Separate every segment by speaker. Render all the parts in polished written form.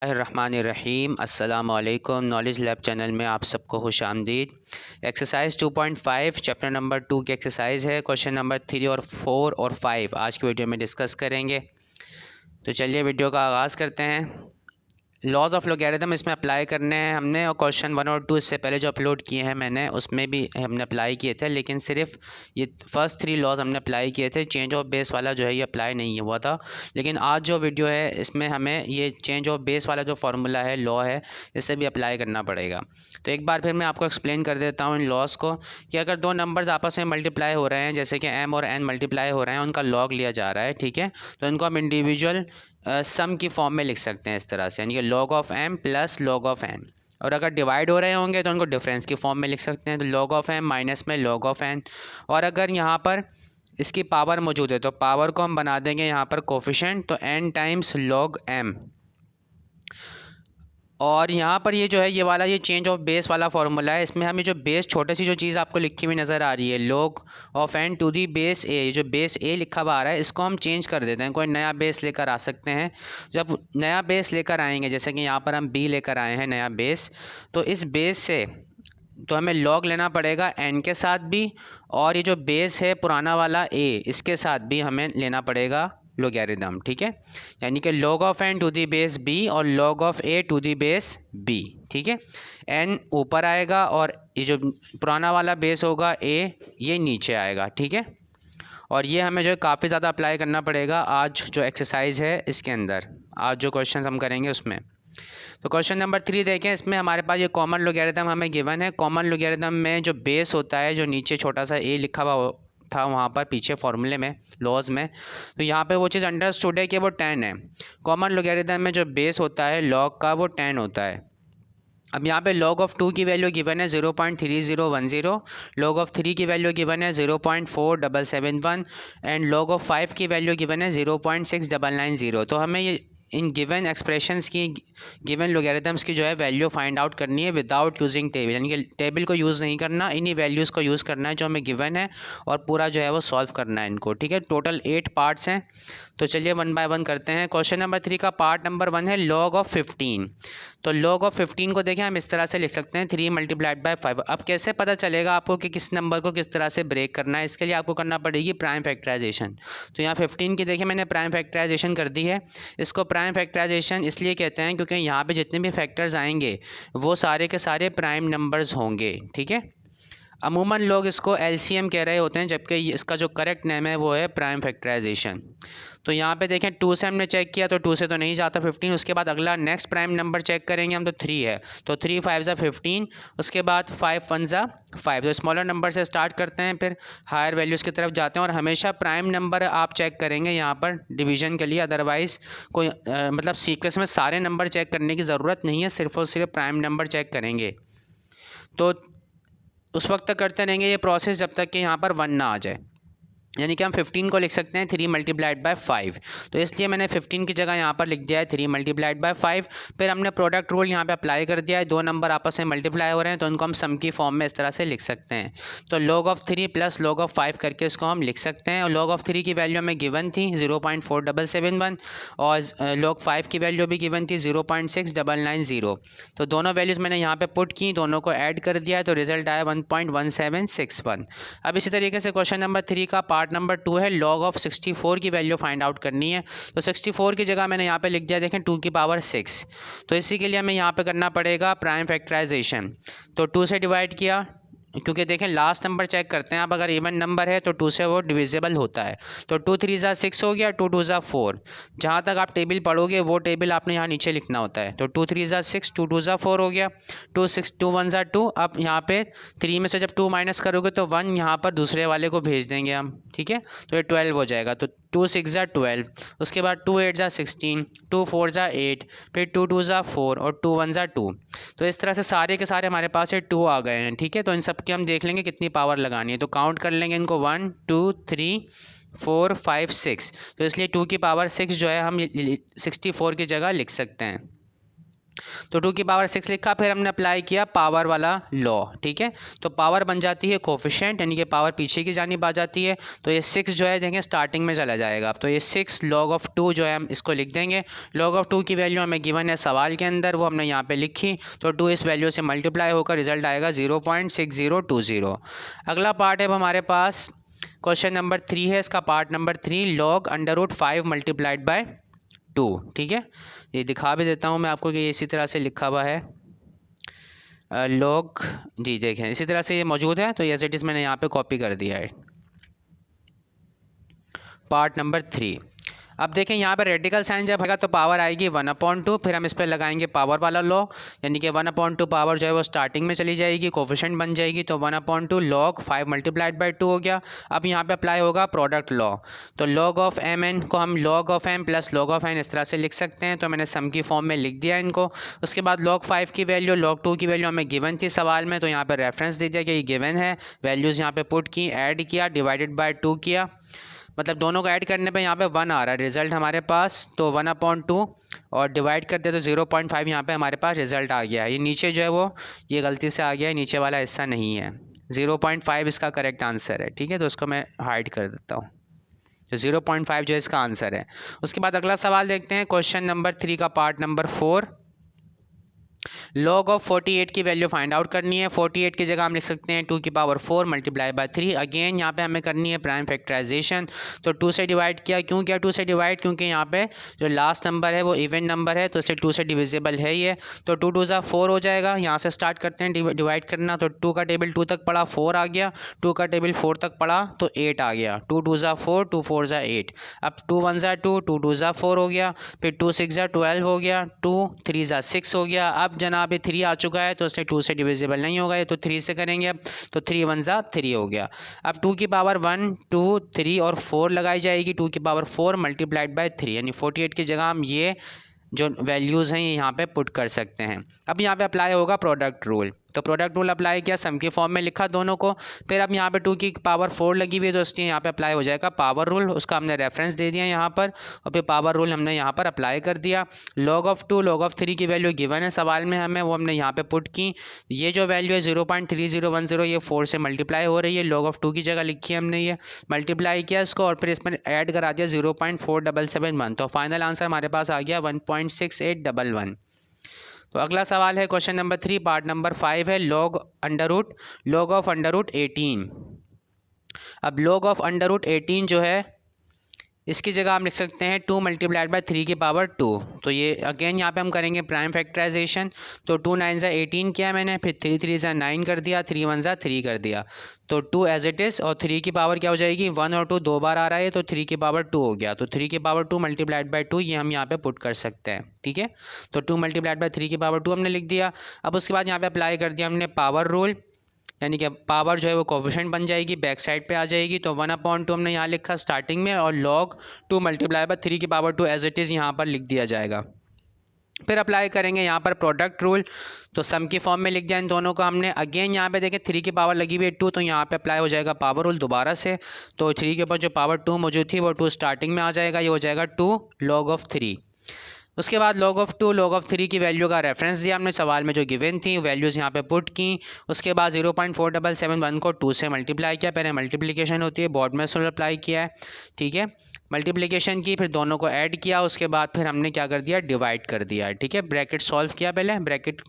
Speaker 1: रहमानिर्रहीम। अस्सलाम वालेकुम। Knowledge lab channel में आप सबको खुश आमदीद। एक्सरसाइज 2.5 चैप्टर नंबर 2 की एक्सरसाइज है। क्वेश्चन नंबर 3 और 4 और 5 आज की वीडियो में डिस्कस करेंगे। तो चलिए वीडियो का आगाज़ करते हैं। लॉज ऑफ लोगैरिथम इसमें अप्लाई करने हैं हमने, और क्वेश्चन 1 और 2 इससे पहले जो अपलोड किए हैं मैंने, उसमें भी हमने अप्लाई किए थे, लेकिन सिर्फ ये फर्स्ट 3 लॉज हमने अप्लाई किए थे। चेंज ऑफ बेस वाला जो है ये अप्लाई नहीं हुआ था। लेकिन आज जो वीडियो है इसमें हमें ये चेंज ऑफ बेस वाला जो फार्मूला है, लॉ है, इसे भी अप्लाई करना पड़ेगा। तो एक बार फिर मैं आपको एक्सप्लेन कर देता हूँ इन लॉज को, कि अगर दो नंबर्स आपस में मल्टीप्लाई हो रहे हैं, जैसे कि m और n मल्टीप्लाई हो रहे हैं, उनका लॉग लिया जा रहा है, ठीक है, तो इनको हम इंडिविजुअल सम की फॉर्म में लिख सकते हैं इस तरह से, यानी कि log of m plus log of n। और अगर डिवाइड हो रहे होंगे तो उनको डिफरेंस की फॉर्म में लिख सकते हैं, तो log ऑफ m माइनस में log ऑफ n। और अगर यहाँ पर इसकी पावर मौजूद है तो पावर को हम बना देंगे यहाँ पर कोफिशिएंट, तो n टाइम्स log m। और यहाँ पर ये जो है ये वाला ये चेंज ऑफ बेस वाला फार्मूला है। इसमें हमें जो बेस छोटी सी जो चीज़ आपको लिखी हुई नज़र आ रही है, log of n to the base a, जो बेस a लिखा हुआ आ रहा है, इसको हम चेंज कर देते हैं, कोई नया बेस लेकर आ सकते हैं। जब नया बेस लेकर आएंगे, जैसे कि यहाँ पर हम b लेकर आए हैं नया बेस, तो इस बेस से तो हमें log लेना पड़ेगा n के साथ भी, और ये जो बेस है पुराना वाला a, इसके साथ भी हमें लेना पड़ेगा लोगैरिथम, ठीक है। यानी कि log of n to the base b और log of a to the base b, ठीक है। n ऊपर आएगा और ये जो पुराना वाला बेस होगा a, ये नीचे आएगा, ठीक है। और ये हमें जो है काफ़ी ज़्यादा अप्लाई करना पड़ेगा आज जो एक्सरसाइज है इसके अंदर, आज जो क्वेश्चन हम करेंगे उसमें। तो क्वेश्चन नंबर 3 देखें, इसमें हमारे पास ये कॉमन लोगैरिथम हमें गिवन है। कॉमन लोगैरिथम में जो बेस होता है, जो नीचे छोटा सा a लिखा हुआ था वहाँ पर पीछे फॉर्मूले में, लॉज में, तो यहाँ पे वो चीज़ अंडरस्टूड है कि वो 10 है। कॉमन लोगैरिथम में जो बेस होता है लॉग का, वो 10 होता है। अब यहाँ पे log ऑफ 2 की वैल्यू गिवन है 0.3010, log ऑफ 3 की वैल्यू गिवन है 0.4771 एंड log ऑफ 5 की वैल्यू गिवन है 0.6990। तो हमें ये इन गिवन एक्सप्रेशंस की, गिवन लोगैरिथम्स की जो है वैल्यू फाइंड आउट करनी है विदाउट यूजिंग टेबल, यानी कि टेबल को यूज़ नहीं करना, इन्हीं वैल्यूज़ को यूज़ करना है जो हमें गिवन है, और पूरा जो है वो सॉल्व करना है इनको, ठीक है। टोटल 8 पार्ट्स हैं, तो चलिए 1 बाय 1 करते हैं। क्वेश्चन नंबर 3 का पार्ट नंबर 1 है log ऑफ 15। तो log ऑफ 15 को देखें हम इस तरह से लिख सकते हैं 3 मल्टीप्लाइड बाय 5। अब कैसे पता चलेगा आपको कि किस नंबर को किस तरह से ब्रेक करना है? इसके लिए आपको करना पड़ेगी प्राइम फैक्टराइजेशन। तो यहाँ 15 की देखिए मैंने प्राइम फैक्टराइजेशन कर दी है। इसको प्राइम फैक्टराइजेशन इसलिए कहते हैं क्योंकि यहाँ पे जितने भी फैक्टर्स आएंगे वो सारे के सारे प्राइम नंबर्स होंगे, ठीक है। अमूमन लोग इसको एलसीएम कह रहे होते हैं, जबकि इसका जो करेक्ट नेम है वो है प्राइम फैक्टराइजेशन। तो यहाँ पे देखें 2 से हमने चेक किया तो 2 से तो नहीं जाता 15। उसके बाद अगला नेक्स्ट प्राइम नंबर चेक करेंगे हम, तो 3 है, तो 3 5 ज़ा 15। उसके बाद 5 1 ज़ा 5। तो स्मॉलर नंबर से स्टार्ट करते हैं, फिर हायर वैल्यूज़ की तरफ जाते हैं। और हमेशा प्राइम नंबर आप चेक करेंगे यहाँ पर डिवीजन के लिए, अदरवाइज़ कोई मतलब सीक्वेंस में सारे नंबर चेक करने की ज़रूरत नहीं है, सिर्फ और सिर्फ प्राइम नंबर चेक करेंगे। तो उस वक्त तक करते रहेंगे ये प्रोसेस जब तक कि यहाँ पर 1 ना आ जाए। यानी कि हम 15 को लिख सकते हैं 3 मल्टीप्लाइड बाय 5। तो इसलिए मैंने 15 की जगह यहाँ पर लिख दिया है 3 मल्टीप्लाइड बाय 5। फिर हमने प्रोडक्ट रूल यहाँ पे अप्लाई कर दिया है, दो नंबर आपस में मल्टीप्लाई हो रहे हैं तो उनको हम सम की फॉर्म में इस तरह से लिख सकते हैं। तो log of 3 plus log of 5 करके इसको हम लिख सकते हैं। और log ऑफ 3 की वैल्यू हमें गिवन थी 0.4771 और log 5 की वैल्यू भी गिवन थी 0.6990। तो दोनों वैल्यूज़ मैंने यहाँ पर पुट की, दोनों को ऐड कर दिया है, तो रिजल्ट आया 1.1761। अब इसी तरीके से क्वेश्चन नंबर 3 का पार्ट नंबर 2 है, log ऑफ 64 की वैल्यू फाइंड आउट करनी है। तो 64 की जगह मैंने यहाँ पे लिख दिया, देखें 2 की पावर 6। तो इसी के लिए हमें यहाँ पे करना पड़ेगा प्राइम फैक्टराइजेशन। तो 2 से डिवाइड किया, क्योंकि देखें लास्ट नंबर चेक करते हैं आप, अगर इवन नंबर है तो 2 से वो डिविजिबल होता है। तो 2 3 ज़ा 6 हो गया, 2 2 ज़ा 4। जहाँ तक आप टेबल पढ़ोगे वो टेबल आपने यहाँ नीचे लिखना होता है। तो 2 3 ज़ा 6, 2 2 ज़ा 4 हो गया, 2 6 2 1 ज़ा 2। अब यहाँ पे 3 में से जब 2 माइनस करोगे तो 1 यहाँ पर दूसरे वाले को भेज देंगे हम, ठीक है। तो ये 12 हो जाएगा। तो 2 6 ज़ा 12, उसके बाद 2 8 ज़ा 16, 2 4 ज़ा 8, फिर 2 2 ज़ा 4 और 2 1 ज़ा 2। तो इस तरह से सारे के सारे हमारे पास ये 2 आ गए हैं, ठीक है। तो इन सब की हम देख लेंगे कितनी पावर लगानी है, तो काउंट कर लेंगे इनको 1 2 3 4 5 6। तो इसलिए 2 की पावर 6 जो है हम 64 की जगह लिख सकते हैं। तो 2 की पावर 6 लिखा, फिर हमने अप्लाई किया पावर वाला लॉ, ठीक है। तो पावर बन जाती है कोफिशिएंट, यानी कि पावर पीछे की जानिब आ जाती है। तो ये 6 जो है देखें स्टार्टिंग में चला जाएगा। तो ये 6 log of 2 जो है हम इसको लिख देंगे। log of 2 की वैल्यू हमें गिवन है सवाल के अंदर, वो हमने यहाँ पे लिखी। तो 2 इस वैल्यू से मल्टीप्लाई होकर रिजल्ट आएगा 0.6020। अगला पार्ट है अब हमारे पास क्वेश्चन नंबर 3 है, इसका part number 3 log √5 multiplied by 2, ठीक है। ये दिखा भी देता हूँ मैं आपको कि इसी तरह से लिखा हुआ है log, जी देखें इसी तरह से ये मौजूद है। तो एज इट इज़ मैंने यहाँ पे कॉपी कर दिया है पार्ट नंबर 3। अब देखें यहाँ पर रेडिकल साइन जब होगा तो पावर आएगी 1/2, फिर हम इस पर लगाएंगे पावर वाला लॉ, यानी कि 1/2 पावर जो है वो स्टार्टिंग में चली जाएगी, कोफिशिएंट बन जाएगी। तो 1/2 log 5 मल्टीप्लाइड बाई 2 हो गया। अब यहाँ पे अप्लाई होगा प्रोडक्ट लॉ। तो log ऑफ एम एन को हम log of M plus log of N इस तरह से लिख सकते हैं। तो मैंने सम की फॉर्म में लिख दिया इनको। उसके बाद log 5 की वैल्यू, log 2 की वैल्यू हमें गिवन थी सवाल में, तो यहाँ पर रेफरेंस दे दिया कि ये गिवन है। वैल्यूज़ यहाँ पे पुट की, ऐड किया, डिवाइडेड बाई 2 किया, मतलब दोनों को ऐड करने पे यहाँ पे 1 आ रहा है रिज़ल्ट हमारे पास। तो 1/2 और डिवाइड कर दे तो 0.5 यहाँ पे हमारे पास रिज़ल्ट आ गया है। ये नीचे जो है वो ये गलती से आ गया है, नीचे वाला हिस्सा नहीं है। 0.5 इसका करेक्ट आंसर है, ठीक है। तो उसको मैं हाइड कर देता हूँ। तो 0.5 जो है इसका आंसर है। उसके बाद अगला सवाल देखते हैं, क्वेश्चन नंबर 3 का पार्ट नंबर 4। log ऑफ 48 की वैल्यू फाइंड आउट करनी है। 48 की जगह हम लिख सकते हैं 2 की पावर 4 मल्टीप्लाई बाय 3। अगेन यहाँ पे हमें करनी है प्राइम फैक्टराइजेशन। तो 2 से डिवाइड किया, क्यों किया 2 से डिवाइड, क्योंकि यहाँ पे जो लास्ट नंबर है वो इवन नंबर है, तो इसलिए 2 से डिविजिबल है ये। तो 2 2 ज़ा 4 हो जाएगा। यहाँ से स्टार्ट करते हैं डिवाइड करना। तो 2 का टेबल 2 तक पड़ा, 4 आ गया। 2 का टेबल 4 तक पड़ा तो 8 आ गया। 2 2 ज़ा 4, 2 4 ज़ा 8। अब 2 1 ज़ा 2, 2 2 ज़ा 4 हो गया। फिर 2 6 ज़ा 12 हो गया। 2 3 ज़ा 6 हो गया। अब जनाब ये 3 आ चुका है, तो इसलिए 2 से डिविजिबल नहीं होगा ये, तो 3 से करेंगे अब। तो 3 1 ज़ा 3 हो गया। अब 2 की पावर 1 2 3 और 4 लगाई जाएगी। 2 की पावर 4 मल्टीप्लाइड बाय 3, यानी 48 की जगह हम ये जो वैल्यूज़ हैं ये यहाँ पे पुट कर सकते हैं। अब यहाँ पे अप्लाई होगा प्रोडक्ट रूल। तो प्रोडक्ट रूल अप्लाई किया, सम के फॉर्म में लिखा दोनों को। फिर अब यहाँ पे 2 की पावर 4 लगी हुई है, तो इसलिए यहाँ पे अप्लाई हो जाएगा पावर रूल। उसका हमने रेफरेंस दे दिया यहाँ पर, और फिर पावर रूल हमने यहाँ पर अप्लाई कर दिया। log ऑफ 2 log ऑफ 3 की वैल्यू गिवन है सवाल में हमें, वो हमने यहाँ पे पुट की। ये जो वैल्यू है 0.3010 ये 4 से मल्टीप्लाई हो रही है। log ऑफ 2 की जगह लिखी है हमने, ये मल्टीप्लाई किया इसको, और फिर इसमें ऐड करा दिया 0.4771। तो फाइनल आंसर हमारे पास आ गया 1.6811। तो अगला सवाल है क्वेश्चन नंबर 3 पार्ट नंबर 5 है log ऑफ √18। अब log ऑफ √18 जो है इसकी जगह हम लिख सकते हैं 2 मल्टीप्लाइड बाय 3 की पावर 2। तो ये अगेन यहाँ पे हम करेंगे प्राइम फैक्टराइजेशन। तो 2 9 ज़ा 18 किया मैंने, फिर 3 3 ज़ा 9 कर दिया, 3 1 ज़ा 3 कर दिया। तो 2 एज इट इज़, और 3 की पावर क्या हो जाएगी 1 और 2 दो बार आ रहा है, तो 3 की पावर 2 हो गया। तो 3 की पावर 2 मल्टीप्लाइड बाय 2 ये हम यहाँ पे पुट कर सकते हैं, ठीक है। तो 2 मल्टीप्लाइड बाय 3 की पावर 2 हमने लिख दिया। अब उसके बाद यहाँ पे अप्लाई कर दिया हमने पावर रूल, यानी कि पावर जो है वो कोफिशिएंट बन जाएगी, बैक साइड पे आ जाएगी। तो 1/2 हमने यहाँ लिखा स्टार्टिंग में, और log 2 मल्टीप्लाई बाय 3 की पावर 2 एज इट इज़ यहाँ पर लिख दिया जाएगा। फिर अप्लाई करेंगे यहाँ पर प्रोडक्ट रूल। तो सम की फॉर्म में लिख दिया इन दोनों को हमने। अगेन यहाँ पे देखें 3 की पावर लगी हुई है 2, तो यहाँ पे अप्लाई हो जाएगा पावर रूल दोबारा से। तो 3 के ऊपर जो पावर 2 मौजूद थी वो 2 स्टार्टिंग में आ जाएगा, ये हो जाएगा 2 log ऑफ 3। उसके बाद log ऑफ 2 log ऑफ 3 की वैल्यू का रेफरेंस दिया हमने सवाल में जो गिवन थी, वैल्यूज़ यहाँ पे पुट की। उसके बाद 0.4771 को 2 से मल्टीप्लाई किया, पहले मल्टीप्लिकेशन होती है, बोर्ड में से अप्लाई किया है, ठीक है। मल्टीप्लिकेशन की, फिर दोनों को ऐड किया, उसके बाद फिर हमने क्या कर दिया डिवाइड कर दिया, ठीक है। ब्रैकेट सॉल्व किया पहले, ब्रैकेट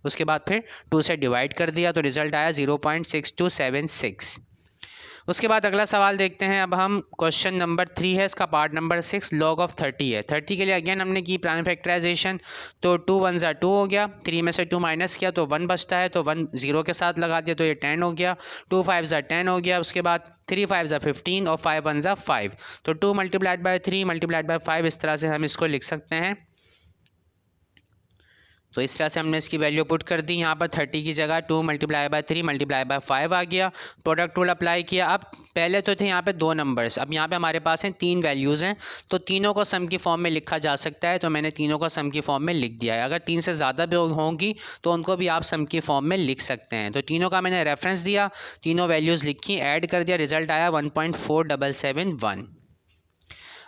Speaker 1: उसके बाद फिर 2 से डिवाइड कर दिया, तो रिज़ल्ट आया 0.6276। उसके बाद अगला सवाल देखते हैं अब हम, क्वेश्चन नंबर 3 है, इसका पार्ट नंबर 6 log ऑफ 30 है। 30 के लिए अगेन हमने की प्राइम फैक्टराइजेशन। तो 2 1 ज़ा 2 हो गया, 3 में से 2 माइनस किया तो 1 बचता है, तो 1 0 के साथ लगा दिया तो ये 10 हो गया। 2 5 ज़ा 10 हो गया। उसके बाद 3 5 ज़ा 15 और 5 1 ज़ा 5। तो 2 मल्टीप्लाइड बाय 3 मल्टीप्लाइड बाय 5 इस तरह से हम इसको लिख सकते हैं। तो इस तरह से हमने इसकी वैल्यू पुट कर दी। यहाँ पर 30 की जगह 2 मल्टीप्लाई बाय 3 मल्टीप्लाई बाय 5 आ गया। प्रोडक्ट रूल अप्लाई किया। अब पहले तो थे यहाँ पे 2 नंबर्स, अब यहाँ पे हमारे पास हैं 3 वैल्यूज़ हैं, तो तीनों को सम की फॉर्म में लिखा जा सकता है। तो मैंने तीनों को सम की फॉर्म में लिख दिया है। अगर 3 से ज़्यादा भी होंगी तो उनको भी आप सम की फॉर्म में लिख सकते हैं। तो तीनों का मैंने रेफरेंस दिया, तीनों वैल्यूज़ लिखी, ऐड कर दिया, रिजल्ट आया 1.4771।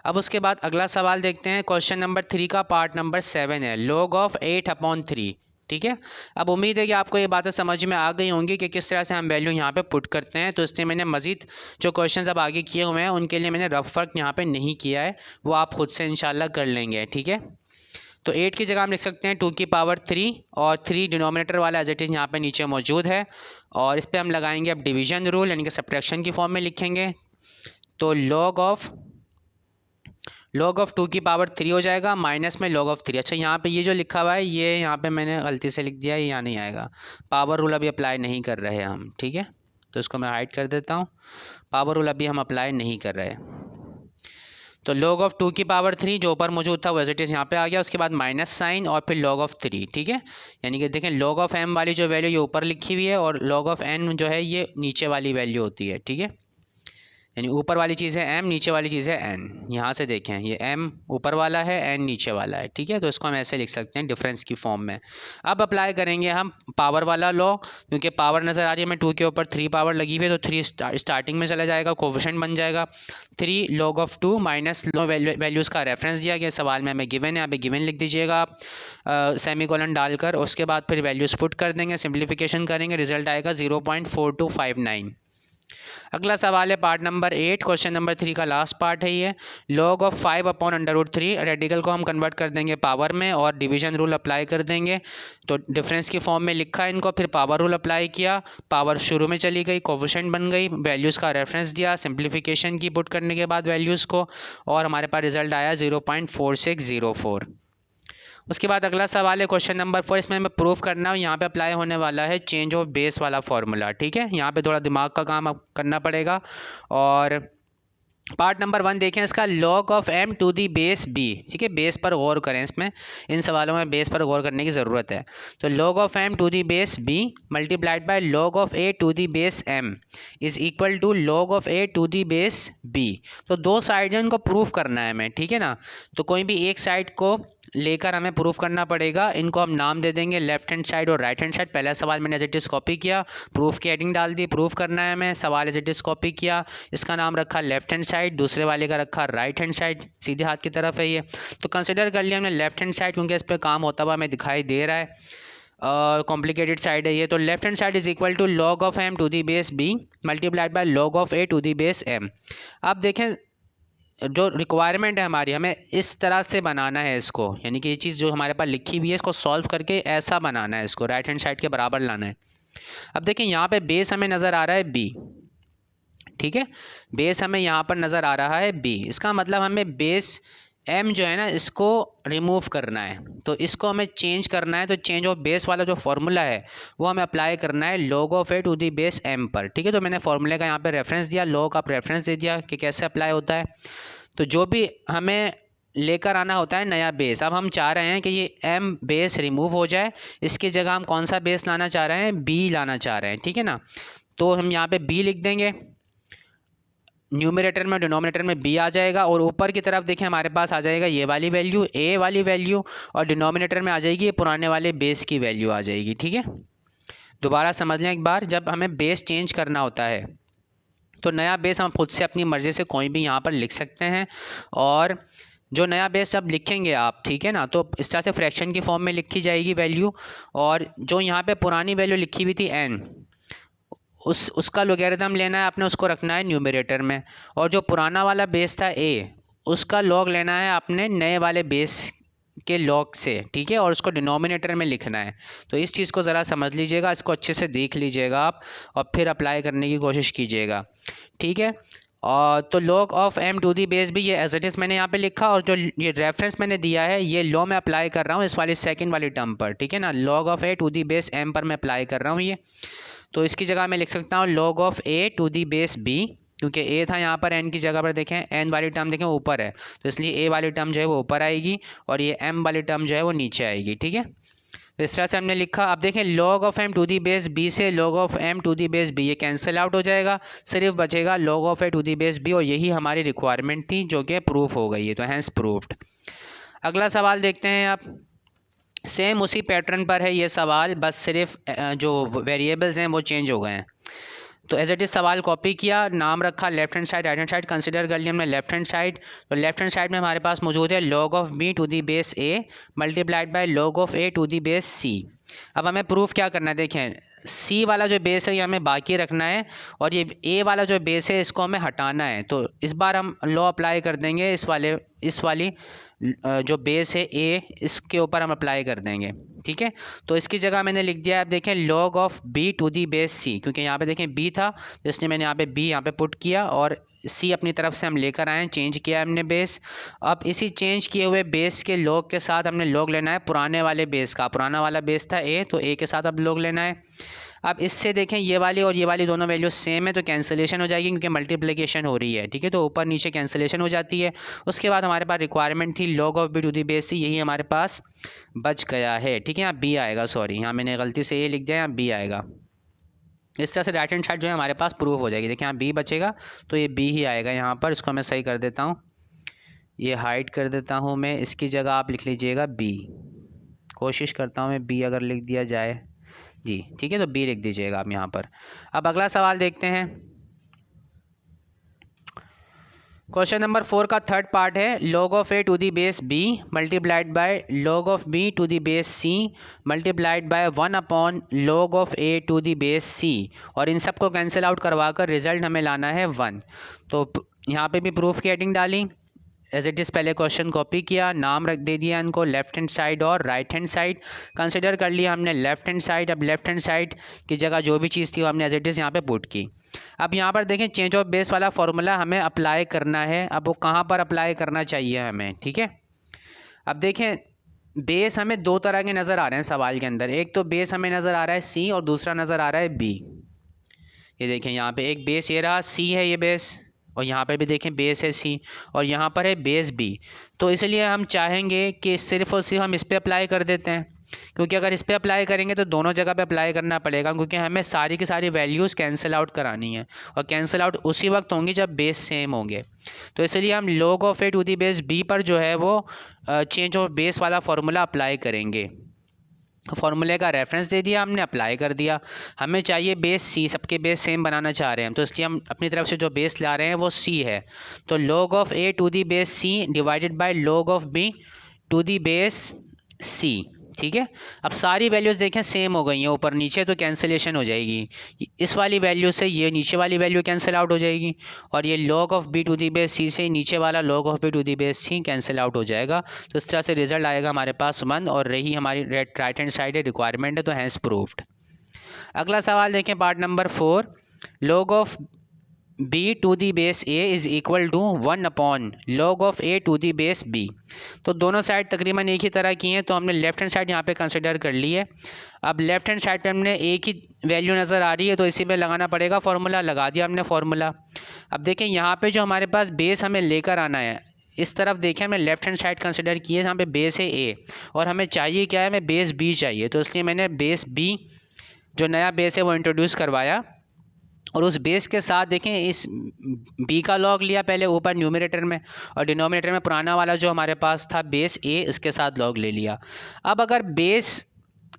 Speaker 1: अब उसके बाद अगला सवाल देखते हैं, क्वेश्चन नंबर 3 का पार्ट नंबर 7 है, log ऑफ 8/3। ठीक है, अब उम्मीद है कि आपको ये बातें समझ में आ गई होंगी कि किस तरह से हम वैल्यू यहाँ पे पुट करते हैं। तो इसलिए मैंने मज़ीद जो क्वेश्चंस अब आगे किए हुए हैं उनके लिए मैंने रफ वर्क यहाँ पे नहीं किया है, वो आप खुद से इंशाल्लाह कर लेंगे। ठीक है, तो 8 की जगह हम लिख सकते हैं 2⁻3 और 3 डिनोमिनेटर वाला एज इट इज़ यहाँ पे नीचे मौजूद है, और इस पर हम लगाएंगे अब डिवीज़न रूल, यानी कि सब्ट्रैक्शन की फॉर्म में लिखेंगे। तो log ऑफ 2⁻3 हो जाएगा, माइनस में log ऑफ 3। अच्छा, यहाँ पे ये जो लिखा हुआ है ये यहाँ पे मैंने गलती से लिख दिया है, ये यहाँ नहीं आएगा, पावर रूल अभी अप्लाई नहीं कर रहे हम। ठीक है, तो इसको मैं हाइड कर देता हूँ, पावर रूल अभी हम अप्लाई नहीं कर रहे। तो log ऑफ 2⁻3 जो ऊपर मौजूद था वो एज इट इज़ यहाँ पे आ गया, उसके बाद माइनस साइन और फिर log ऑफ 3। ठीक है, यानी कि देखें log ऑफ m वाली जो वैल्यू ये ऊपर लिखी हुई है और log ऑफ n जो है ये नीचे वाली वैल्यू होती है। ठीक है, यानी ऊपर वाली चीज़ है m, नीचे वाली चीज़ है n। यहाँ से देखें ये m ऊपर वाला है, n नीचे वाला है। ठीक है, तो इसको हम ऐसे लिख सकते हैं डिफरेंस की फॉर्म में। अब अप्लाई करेंगे हम पावर वाला लॉ, क्योंकि पावर नज़र आ रही है हमें 2 के ऊपर 3 पावर लगी हुई है, तो 3 स्टार्टिंग में चला जाएगा, कोफिशिएंट बन जाएगा 3 log ऑफ 2 माइनस वैल्यूज़ का रेफरेंस दिया गया सवाल में हमें गिवन है, अभी गिवन लिख दीजिएगा आप सेमीकोलन डालकर। उसके बाद फिर वैल्यूज़ पुट कर देंगे, सिंप्लीफिकेशन करेंगे, रिजल्ट आएगा 0.4259। अगला सवाल है पार्ट नंबर 8, क्वेश्चन नंबर 3 का लास्ट पार्ट है ये, log ऑफ 5/√3। रेडिकल को हम कन्वर्ट कर देंगे पावर में और डिवीजन रूल अप्लाई कर देंगे। तो डिफरेंस की फॉर्म में लिखा है इनको, फिर पावर रूल अप्लाई किया, पावर शुरू में चली गई, कोफिशिएंट बन गई, वैल्यूज़ का रेफरेंस दिया, सिंप्लीफिकेशन की पुट करने के बाद वैल्यूज़ को, और हमारे पास रिजल्ट आया 0.4604। उसके बाद अगला सवाल है क्वेश्चन नंबर 4, इसमें हमें प्रूफ करना है, यहाँ पे अप्लाई होने वाला है चेंज ऑफ बेस वाला फार्मूला। ठीक है, यहाँ पे थोड़ा दिमाग का काम करना पड़ेगा। और पार्ट नंबर 1 देखें इसका, log of m to the base b। ठीक है, बेस पर गौर करें, इसमें इन सवालों में बेस पर गौर करने की ज़रूरत है। तो log of m to the base b multiplied by log of a to the base m is equal to log of a to the base b। तो दो साइड हैं, उनको प्रूफ करना है हमें। ठीक है ना, तो कोई भी एक साइड को लेकर हमें प्रूफ करना पड़ेगा। इनको हम नाम दे देंगे लेफ्ट हैंड साइड और राइट हैंड साइड। पहला सवाल मैंने एज इट इज़ कॉपी किया, प्रूफ की हेडिंग डाल दी, प्रूफ करना है हमें, सवाल एज इट इज़ कॉपी किया, इसका नाम रखा लेफ्ट हैंड साइड, दूसरे वाले का रखा राइट हैंड साइड, सीधे हाथ की तरफ है ये। तो कंसिडर कर लिया हमने लेफ्ट हैंड साइड, क्योंकि इस पर काम होता हुआ हमें दिखाई दे रहा है, कॉम्प्लिकेटेड साइड है ये। तो left hand side is equal to log of m to the base b multiplied by log of a to the base m। अब देखें जो रिक्वायरमेंट है हमारी, हमें इस तरह से बनाना है इसको, यानी कि ये चीज़ जो हमारे पास लिखी हुई है इसको सॉल्व करके ऐसा बनाना है, इसको राइट हैंड साइड के बराबर लाना है। अब देखिए यहाँ पे बेस हमें नज़र आ रहा है b। ठीक है, बेस हमें यहाँ पर नज़र आ रहा है b, इसका मतलब हमें बेस m जो है ना इसको रिमूव करना है, तो इसको हमें चेंज करना है। तो चेंज ऑफ बेस वाला जो फार्मूला है वो हमें अप्लाई करना है log of a to the base m पर। ठीक है, तो मैंने फार्मूले का यहाँ पे रेफरेंस दिया, log आप रेफरेंस दे दिया कि कैसे अप्लाई होता है। तो जो भी हमें लेकर आना होता है नया बेस, अब हम चाह रहे हैं कि ये m बेस रिमूव हो जाए, इसकी जगह हम कौन सा बेस लाना चाह रहे हैं, b लाना चाह रहे हैं। ठीक है ना, तो हम यहाँ पे b लिख देंगे, न्यूमरेटर में डिनोमिनेटर में b आ जाएगा, और ऊपर की तरफ देखें हमारे पास आ जाएगा ये वाली वैल्यू a वाली वैल्यू, और डिनोमिनेटर में आ जाएगी ये पुराने वाले बेस की वैल्यू आ जाएगी। ठीक है, दोबारा समझ लें एक बार, जब हमें बेस चेंज करना होता है तो नया बेस हम खुद से अपनी मर्ज़ी से कोई भी यहाँ पर लिख सकते हैं, और जो नया बेस जब लिखेंगे आप, ठीक है ना, तो इस तरह से फ्रैक्शन की फॉर्म में लिखी जाएगी वैल्यू, और जो यहाँ पे पुरानी वैल्यू लिखी हुई थी n, उसका लोगैरिथम लेना है आपने, उसको रखना है न्यूमरेटर में, और जो पुराना वाला बेस था a उसका लॉग लेना है आपने नए वाले बेस के लॉग से। ठीक है, और उसको डिनोमिनेटर में लिखना है। तो इस चीज़ को ज़रा समझ लीजिएगा, इसको अच्छे से देख लीजिएगा आप, और फिर अप्लाई करने की कोशिश कीजिएगा। ठीक है, और तो log of m to the base भी ये एज इट इज़ मैंने यहाँ पे लिखा, और जो ये रेफरेंस मैंने दिया है ये लॉ में अप्लाई कर रहा हूँ इस वाली सेकंड वाली टर्म पर। ठीक है ना, log of a to the base m पर मैं अप्लाई कर रहा हूँ ये। तो इसकी जगह मैं लिख सकता हूँ log of a to the base b, क्योंकि a था यहाँ पर, n की जगह पर देखें n वाली टर्म देखें ऊपर है, तो इसलिए a वाली टर्म जो है वो ऊपर आएगी और ये m वाली टर्म जो है वो नीचे आएगी। ठीक है, तो इस तरह से हमने लिखा। अब देखें log of m to the base b से log of m to the base b ये कैंसिल आउट हो जाएगा, सिर्फ बचेगा log of a to the base b, और यही हमारी रिक्वायरमेंट थी जो कि प्रूफ हो गई है, तो हैंस प्रूफ्ड। अगला सवाल देखते हैं आप, सेम उसी पैटर्न पर है ये सवाल, बस सिर्फ जो वेरिएबल्स हैं वो चेंज हो गए हैं। तो एज इट इज़ सवाल कॉपी किया, नाम रखा left hand side right hand side, consider कर लिया हमने लेफ्ट हैंड साइड। तो लेफ्ट हैंड साइड में हमारे पास मौजूद है log of b to the base a multiplied by log of a to the base c। अब हमें प्रूफ क्या करना है, देखें c वाला जो बेस है ये हमें बाकी रखना है और ये a वाला जो बेस है इसको हमें हटाना है। तो इस बार हम लॉ अप्लाई कर देंगे इस वाली जो बेस है a, इसके ऊपर हम अप्लाई कर देंगे, ठीक है। तो इसकी जगह मैंने लिख दिया है, आप देखें log of b to the base c, क्योंकि यहाँ पे देखें b था तो इसलिए मैंने यहाँ पे b यहाँ पे पुट किया और c अपनी तरफ से हम लेकर आए हैं, चेंज किया है हमने बेस। अब इसी चेंज किए हुए बेस के log के साथ हमने log लेना है पुराने वाले बेस का। पुराना वाला बेस था a, तो a के साथ अब log लेना है। अब इससे देखें ये वाली और ये वाली दोनों वैल्यू सेम है तो कैंसिलेशन हो जाएगी क्योंकि मल्टीप्लिकेशन हो रही है, ठीक है। तो ऊपर नीचे कैंसिलेशन हो जाती है। उसके बाद हमारे पास रिक्वायरमेंट थी log of b to the base c, यही हमारे पास बच गया है, ठीक है। यहाँ b आएगा, सॉरी यहाँ मैंने गलती से a लिख दिया, यहाँ b आएगा। इस तरह से राइट हैंड साइड जो है हमारे पास प्रूफ हो जाएगी। देखिए यहाँ b बचेगा तो ये b ही आएगा यहाँ पर। इसको मैं सही कर देता हूँ, ये हाइड कर देता हूँ मैं, इसकी जगह आप लिख लीजिएगा b। कोशिश करता हूँ मैं b अगर लिख दिया जाए जी, ठीक है। तो b लिख दीजिएगा आप यहाँ पर। अब अगला सवाल देखते हैं। क्वेश्चन नंबर 4 का थर्ड पार्ट है log of a to the base b multiplied by log of b to the base c multiplied by 1 upon log of a to the base c, और इन सब को कैंसिल आउट करवा कर result हमें लाना है 1। तो यहाँ पे भी प्रूफ की हेडिंग डाली, एज इट इज़ पहले क्वेश्चन कॉपी किया, नाम रख दे दिया इनको लेफ्ट हैंड साइड और राइट हैंड साइड। कंसिडर कर लिया हमने लेफ्ट हैंड साइड। अब लेफ्ट हैंड साइड की जगह जो भी चीज़ थी वो हमने एज इट इज़ यहाँ पे पुट की। अब यहाँ पर देखें चेंज ऑफ बेस वाला फॉर्मूला हमें अप्लाई करना है। अब वो कहाँ पर अप्लाई करना चाहिए हमें, ठीक है। अब देखें बेस हमें दो तरह के नज़र आ रहे हैं सवाल के अंदर। एक तो बेस हमें नज़र आ रहा है c और दूसरा नज़र आ रहा है b। ये देखें यहाँ पे एक बेस ये रहा c है ये बेस, और यहाँ पर भी देखें बेस है c और यहाँ पर है बेस b। तो इसलिए हम चाहेंगे कि सिर्फ़ और सिर्फ हम इस पर अप्लाई कर देते हैं, क्योंकि अगर इस पर अप्लाई करेंगे तो दोनों जगह पे अप्लाई करना पड़ेगा, क्योंकि हमें सारी की सारी वैल्यूज़ कैंसिल आउट करानी है और कैंसिल आउट उसी वक्त होंगी जब बेस सेम होंगे। तो इसलिए हम log of a to the base b पर जो है वो चेंज ऑफ बेस वाला फार्मूला अप्लाई करेंगे। फार्मूले का रेफरेंस दे दिया हमने, अप्लाई कर दिया। हमें चाहिए बेस c, सबके बेस सेम बनाना चाह रहे हैं तो इसलिए हम अपनी तरफ से जो बेस ला रहे हैं वो c है। तो log of a to the base c divided by log of b to the base c, ठीक है। अब सारी वैल्यूज़ देखें सेम हो गई हैं ऊपर नीचे, तो कैंसिलेशन हो जाएगी। इस वाली वैल्यू से ये नीचे वाली वैल्यू कैंसिल आउट हो जाएगी और ये log of b to the base c से नीचे वाला log of b to the base c cancel out हो जाएगा। तो इस तरह से रिजल्ट आएगा हमारे पास 1 और रही हमारी राइट हैंड साइड है रिक्वायरमेंट है, तो हैंस प्रूव्ड। अगला सवाल देखें part number 4, log of b to the base a is equal to 1 upon log of a to the base b। तो दोनों साइड तकरीबन एक ही तरह की हैं, तो हमने लेफ्ट हैंड साइड यहाँ पे कंसिडर कर ली है। अब लेफ्ट हैंड साइड पे हमने एक ही वैल्यू नज़र आ रही है तो इसी पे लगाना पड़ेगा फार्मूला, लगा दिया हमने फार्मूला। अब देखें यहाँ पे जो हमारे पास बेस हमें लेकर आना है, इस तरफ देखें हमने लेफ्ट हैंड साइड कंसिडर की है, यहाँ पे बेस है a और हमें चाहिए क्या है, हमें बेस b चाहिए। तो इसलिए मैंने बेस b जो नया बेस है वो इंट्रोड्यूस करवाया और उस बेस के साथ देखें इस b का लॉग लिया पहले ऊपर न्यूमरेटर में और डिनोमिनेटर में पुराना वाला जो हमारे पास था बेस a, इसके साथ लॉग ले लिया। अब अगर बेस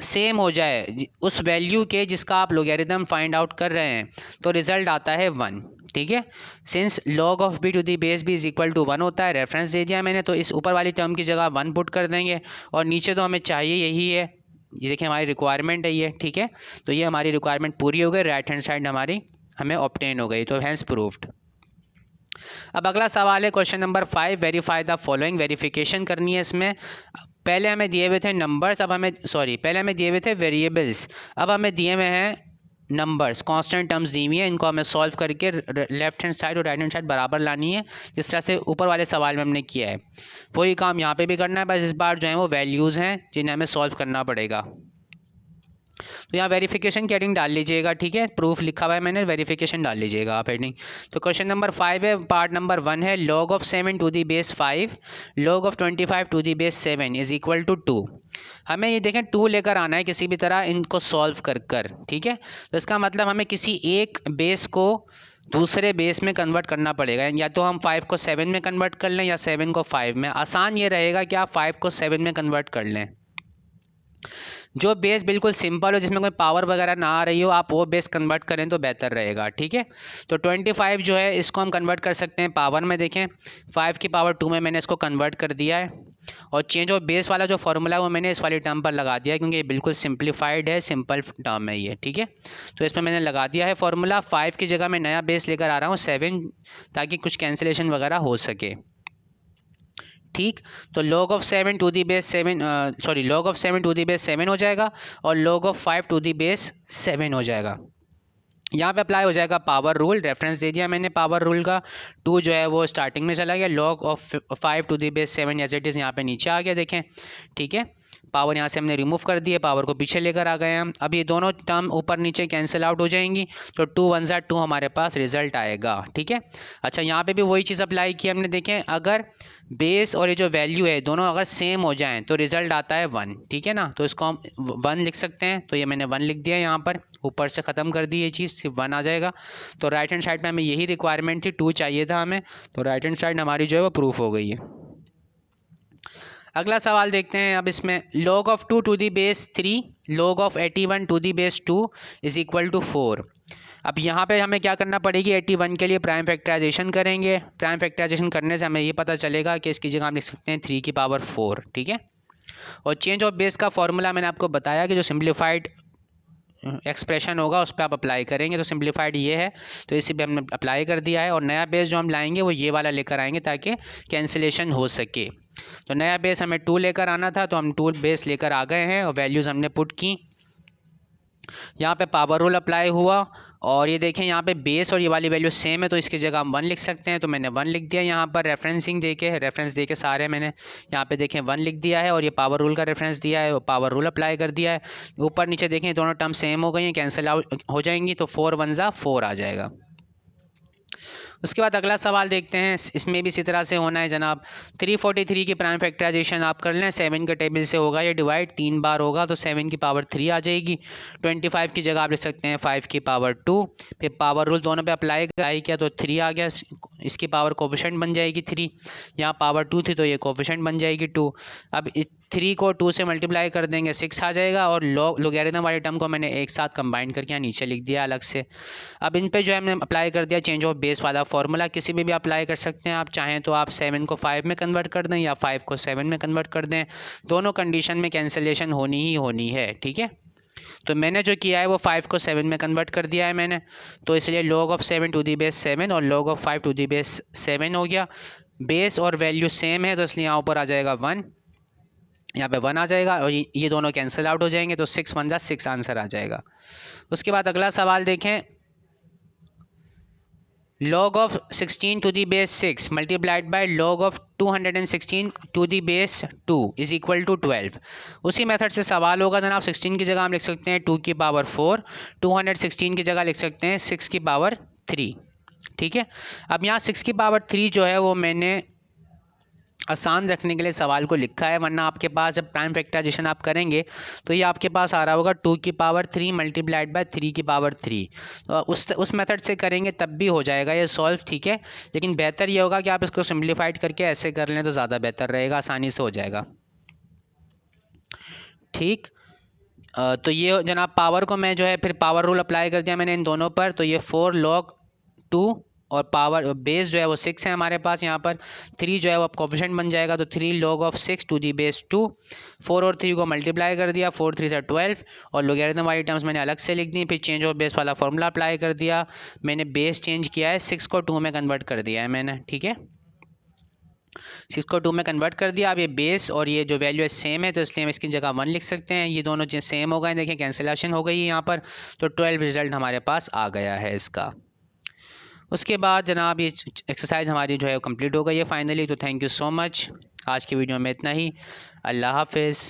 Speaker 1: सेम हो जाए उस वैल्यू के जिसका आप लोगरिथम फाइंड आउट कर रहे हैं तो रिज़ल्ट आता है 1, ठीक है। Since log of b to the base b is equal to 1 होता है, रेफरेंस दे दिया मैंने, तो इस ऊपर वाली टर्म की जगह 1 पुट कर देंगे और नीचे तो हमें चाहिए यही है, ये देखिए हमारी रिक्वायरमेंट है ये, ठीक है। तो ये हमारी रिक्वायरमेंट पूरी हो गई, राइट हैंड साइड हमारी हमें ऑब्टेन हो गई, तो हैंस प्रूव्ड। अब अगला सवाल है question number 5, verify the following. Verification करनी है इसमें। पहले हमें दिए हुए थे नंबर्स, अब हमें पहले हमें दिए हुए थे वेरिएबल्स, अब हमें दिए हुए हैं नंबर्स, कांस्टेंट टर्म्स दी हुई हैं। इनको हमें सॉल्व करके लेफ्ट हैंड साइड और राइट हैंड साइड बराबर लानी है, जिस तरह से ऊपर वाले सवाल में हमने किया है वही काम यहाँ पे भी करना है, बस इस बार जो है वो वैल्यूज़ हैं जिन्हें हमें सॉल्व करना पड़ेगा। तो यहाँ वेरिफिकेशन की हेडिंग डाल लीजिएगा, ठीक है। प्रूफ लिखा हुआ है मैंने, वेरिफिकेशन डाल लीजिएगा आप हेडिंग। तो क्वेश्चन नंबर 5 है, पार्ट नंबर 1 है, log of 7 to the base 5 log of 25 to the base 7 is equal to 2। हमें ये देखें 2 लेकर आना है किसी भी तरह इनको सॉल्व कर, ठीक है। तो इसका मतलब हमें किसी एक बेस को दूसरे बेस में कन्वर्ट करना पड़ेगा, या तो हम 5 को 7 में कन्वर्ट कर लें या 7 को 5 में। आसान ये रहेगा कि आप 5 को 7 में कन्वर्ट कर लें। जो बेस बिल्कुल सिंपल हो, जिसमें कोई पावर वगैरह ना आ रही हो, आप वो बेस कन्वर्ट करें तो बेहतर रहेगा। ठीक है, तो 25 जो है इसको हम कन्वर्ट कर सकते हैं पावर में। देखें 5 की पावर 2 में मैंने इसको कन्वर्ट कर दिया है, और चेंज ऑफ बेस वाला जो फॉर्मूला है वो मैंने इस वाली टर्म पर लगा दिया है, क्योंकि ये बिल्कुल सिंप्लीफाइड है, सिंपल टर्म है ये। ठीक है, तो इसमें मैंने लगा दिया है फॉर्मूला। 5 की जगह मैं नया बेस लेकर आ रहा हूँ 7, ताकि कुछ कैंसिलेशन वगैरह हो सके। ठीक, तो log of 7 to the base 7 log of 7 to the base 7 हो जाएगा, और log of 5 to the base 7 हो जाएगा। यहाँ पे अप्लाई हो जाएगा पावर रूल, रेफरेंस दे दिया मैंने पावर रूल का। 2 जो है वो स्टार्टिंग में चला गया, log of 5 to the base 7 as it is यहाँ पे नीचे आ गया, देखें। ठीक है, पावर यहाँ से हमने रिमूव कर दिए, पावर को पीछे लेकर आ गए हम। अब ये दोनों टर्म ऊपर नीचे कैंसिल आउट हो जाएंगी, तो 2 1 ज़ा 2 हमारे पास रिजल्ट आएगा। ठीक है, अच्छा यहाँ पे भी वही चीज़ अप्लाई की हमने। देखें अगर बेस और ये जो वैल्यू है दोनों अगर सेम हो जाएं तो रिज़ल्ट आता है 1। ठीक है ना, तो इसको हम 1 लिख सकते हैं, तो ये मैंने 1 लिख दिया यहाँ पर, ऊपर से ख़त्म कर दी ये चीज़, सिर्फ 1 आ जाएगा। तो राइट हैंड साइड में हमें यही रिक्वायरमेंट थी, 2 चाहिए था हमें, तो राइट हैंड साइड हमारी जो है वो प्रूफ हो गई है। अगला सवाल देखते हैं अब इसमें, log of 2 to the base 3 log of 81 to the base 2 is equal to 4। अब यहाँ पे हमें क्या करना पड़ेगी, 81 के लिए प्राइम फैक्टराइजेशन करेंगे। प्राइम फैक्टराइजेशन करने से हमें ये पता चलेगा कि इसकी जगह हम लिख सकते हैं 3 की पावर 4। ठीक है, और चेंज ऑफ बेस का फॉर्मूला मैंने आपको बताया कि जो सिम्प्लीफाइड एक्सप्रेशन होगा उस पर आप अप्लाई करेंगे, तो सिम्प्लीफाइड ये है, तो इसी पे हमने अप्लाई कर दिया है। और नया बेस जो हम लाएंगे वो ये वाला लेकर आएंगे ताकि कैंसिलेशन हो सके। तो नया बेस हमें 2 लेकर आना था, तो हम 2 बेस लेकर आ गए हैं, और वैल्यूज़ हमने पुट की। यहाँ पे पावर रूल अप्लाई हुआ, और ये देखें यहाँ पे बेस और ये वाली वैल्यू सेम है, तो इसकी जगह हम 1 लिख सकते हैं, तो मैंने 1 लिख दिया यहाँ पर। रेफरेंस दे के सारे मैंने यहाँ पे देखें 1 लिख दिया है, और ये पावर रूल का रेफरेंस दिया है, वो पावर रूल अप्लाई कर दिया है। ऊपर नीचे देखें दोनों टर्म सेम हो गई हैं, कैंसिल आउट हो जाएंगी, तो 4 1 ज़ा 4 आ जाएगा। उसके बाद अगला सवाल देखते हैं, इसमें भी इसी तरह से होना है जनाब। 343 की प्राइम फैक्टराइजेशन आप कर लें, 7 के टेबल से होगा, ये डिवाइड 3 बार होगा, तो 7 की पावर 3 आ जाएगी। 25 की जगह आप लिख सकते हैं 5 की पावर 2, फिर पावर रूल दोनों पे अप्लाई किया तो 3 आ गया, इसकी पावर कोफिशिएंट बन जाएगी 3। यहाँ पावर 2 थी तो ये कोफिशिएंट बन जाएगी 2। अब 3 को 2 से मल्टीप्लाई कर देंगे 6 आ जाएगा, और लोगैरिथम वाले टर्म को मैंने एक साथ कंबाइन करके यहाँ नीचे लिख दिया अलग से। अब इन पे जो है हमने अप्लाई कर दिया चेंज ऑफ बेस वाला फॉर्मूला, किसी में भी अप्लाई कर सकते हैं आप, चाहें तो आप 7 को 5 में कन्वर्ट कर दें या 5 को 7 में कन्वर्ट कर दें, दोनों कंडीशन में कैंसिलेशन होनी ही होनी है। ठीक है, तो मैंने जो किया है वो 5 को 7 में कन्वर्ट कर दिया है मैंने, तो इसलिए log of 7 to the base 7 और log of 5 to the base 7 हो गया। बेस और वैल्यू सेम है, तो इसलिए यहाँ ऊपर आ जाएगा 1, यहाँ पे 1 आ जाएगा, और ये दोनों कैंसिल आउट हो जाएंगे, तो 6 1 ज़ा 6 आंसर आ जाएगा। उसके बाद अगला सवाल देखें, log of 16 to the base 6 multiplied by log of 216 to the base 2 is equal to 12। उसी मेथड से सवाल होगा जनाब। 16 की जगह हम लिख सकते हैं 2 की पावर 4, 216 की जगह लिख सकते हैं 6 की पावर 3। ठीक है, अब यहाँ 6 की पावर 3 जो है वो मैंने आसान रखने के लिए सवाल को लिखा है, वरना आपके पास जब प्राइम फैक्टराइजेशन आप करेंगे तो ये आपके पास आ रहा होगा 2 की पावर 3 मल्टीप्लाइड बाय 3 की पावर 3। तो उस मेथड से करेंगे तब भी हो जाएगा ये सॉल्व। ठीक है, लेकिन बेहतर ये होगा कि आप इसको सिम्प्लीफाइड करके ऐसे कर लें तो ज़्यादा बेहतर रहेगा, आसानी से हो जाएगा। ठीक, तो ये जनाब पावर को मैं जो है फिर पावर रूल अप्लाई कर दिया मैंने इन दोनों पर, तो ये 4 log 2 और पावर बेस जो है वो 6 है हमारे पास, यहाँ पर 3 जो है वो कोफिशिएंट बन जाएगा, तो 3 log of 6 to the base 2। 4 और 3 को मल्टीप्लाई कर दिया, 4 3 से 12, और लोगैरिथम वाली टर्म्स मैंने अलग से लिख दी। फिर चेंज ऑफ बेस वाला फॉर्मूला अप्लाई कर दिया, मैंने बेस चेंज किया है, 6 को 2 में कन्वर्ट कर दिया है मैंने। ठीक है, 6 को 2 में कन्वर्ट कर दिया। अब ये बेस और ये जो वैल्यू है सेम है, तो इसलिए हम इसकी जगह 1 लिख सकते हैं। ये दोनों चीज़ सेम हो गए, देखें कैंसिलेशन हो गई है यहाँ पर, तो 12 रिजल्ट हमारे पास आ गया है इसका। उसके बाद जनाब ये एक्सरसाइज हमारी जो है कंप्लीट हो गई है फाइनली। तो थैंक यू सो मच, आज की वीडियो में इतना ही। अल्लाह हाफिज़।